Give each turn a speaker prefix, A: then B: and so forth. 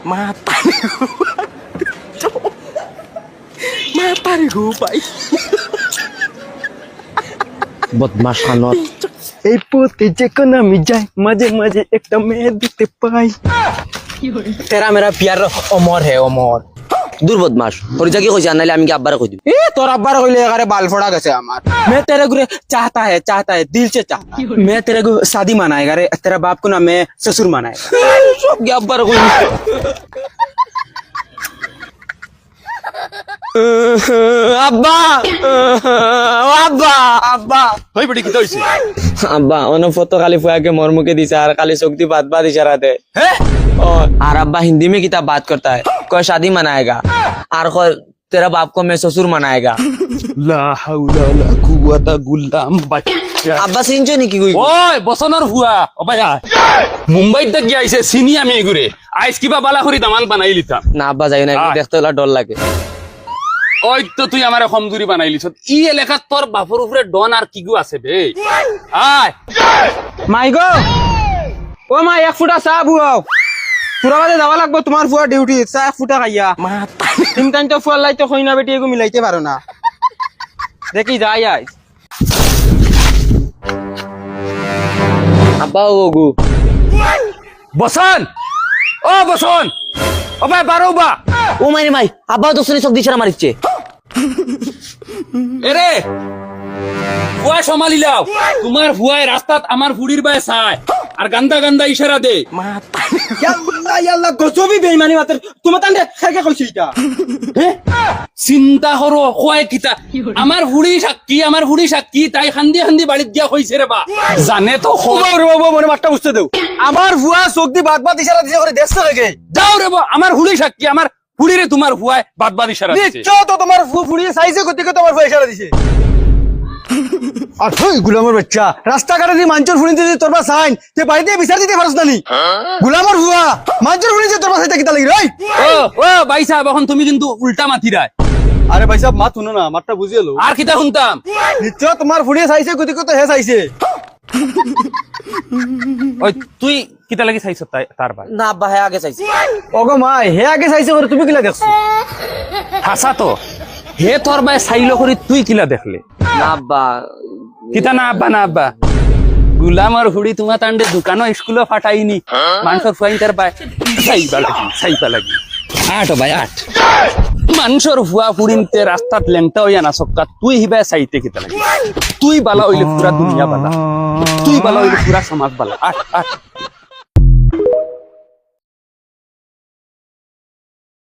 A: মাতারে গো ভাই
B: বদমাশ খানত
A: এই পথে যে কোন আমি যাই মাঝে মাঝে একটা মেয়ে দেখতে পাই
B: তেরা মেরা পিয়ার অমর হে অমর দূর বদমাশ হরিজা কি কইছ নাইলে আমি কি আব্বারে কই দিম
A: এ তোর আব্বার কইলে একারে বাল ফোড়া গেছে আমার मैं तेरे को चाहता है दिल से चाहता मैं तेरे को शादी मनाएगा रे तेरा बाप को ना मैं ससुर मनाएगा
B: সব কি আব্বারে কই আব্বা আব্বা আব্বা
C: হই বড়ি কি হইছে
B: আব্বা অন ফটো খালি ফুয়াকে मोर मुके दिसा আর খালি শক্তি बात बात इशारा दे
C: हैं
B: और अब्बा हिंदी में किताब बात करता है कोई शादी मनाएगा और कोई तेरा बाप को मैं ससुर मनाएगा
C: লা হাওলা লা কুওয়াতা গুল্লাম বাচ্চা
B: अब्बा सिंचो नहीं की कोई
C: ওই বসনৰ হুয়া অবায়া মুম্বাইত দেখ গিয়াইছে চিনি আমি এগুরে আইস কিবা বালা করি দামান বানাই লিতাম
B: ना अब्बा जाई ना देखते होला डर লাগে
C: ওই তো তুই আমারে কমজুরি বানাই লিছ ই এলাকাত তোর বাপর উপরে ডন আর কিগু আছে বে আয়
A: माई गो ओ माई एक फुटा साहब हुआ पूरा बादे दवा लागबो तुम्हार फुआ ड्यूटी सा एक फुटा खाइया तुम कान तो फुआ लाई तो खोइना बेटी एगो मिलाइते पारो ना देखी जाय आय
B: अब्बा ओगु
C: বসন ও বসন অবাই বারো বা
B: ओ मारी माई अब्बा तो सुनी शक्ति इशारा मारिছে
C: এরে ফুয়া সমালি লাও তোমার ফুয়ায় রাস্তাত আমার ফুড়ির বায় চায় আর গান্দা গান্দা ইশারা দে
A: याल्ला याल्ला गजो भी बेईमानी मात्र तुम तांडे खाके কইছি এটা
C: চিন্তা করো কয় কিতা আমার ফুড়ি সাক্ষী তাই খান্দি খান্দি বাড়িত দিয়া কইছে রে বা জানে তো
A: বাবা মনে মাঠটা বুঝতে দাও আমার ফুয়া চোখ দি বাদ বাদ ইশারা দিছে করে দেখছ লাগে
C: যাও রে বা আমার ফুড়ি সাক্ষী আমার ফুড়িরে তোমার ফুয়ায় বাদ বাদ ইশারা দিছে
A: নিশ্চয় তো তোমার ফুড়িয়ে সাইজে গতি করে তোমার ফুয়া ইশারা দিছে আর তুই গুলামের বাচ্চা রাস্তা কাটে দি মাঞ্চর ফুড়িতে দি তোরবা সাইন তে বাড়িতে বিচার দিতে পারছ না নি গুলামের ফুয়া মাঞ্চর ফুড়িতে তোরবা সাইতে কিতা লাগি রই
C: ও ভাই সাহেব এখন তুমি কিন্তু উল্টা মাথিরায়
A: আরে ভাই সাহেব মাত শুনো না মাতটা বুঝিয়ে লো
C: আর কিতা শুনতাম
A: নিশ্চয় তোমার ফুড়িয়ে সাইজে গতি করে হে সাইছে
C: ওই তুই কিতা লাগি চাইছ তার ভাই
B: ना अब्बा है आगे চাইছে
A: ওগো মাই হে আগে সাইছে করে তুমি কিলা দেখছো
C: হাসা তো হে তোর ভাই চাইল করি তুই কিলা দেখলে
B: ना अब्बा
C: কিতা না আব্বা না আব্বা গুলামর হুড়ি তোমার তান্ডে দোকানো স্কুলে ফাটাইনি মানুষের ফুয়াইন তার বাই চাইবা লাগি আট ভাই আট মানুষের ফুয়া ফুড়িনতে রাস্তাত লেংটা হইয়া না সক্কা তুই হিবা চাইতে কিতা লাগি তুই বালা হইলে পুরা দুনিয়া বালা তুই বালা হইলে পুরা সমাজ বালা আট আট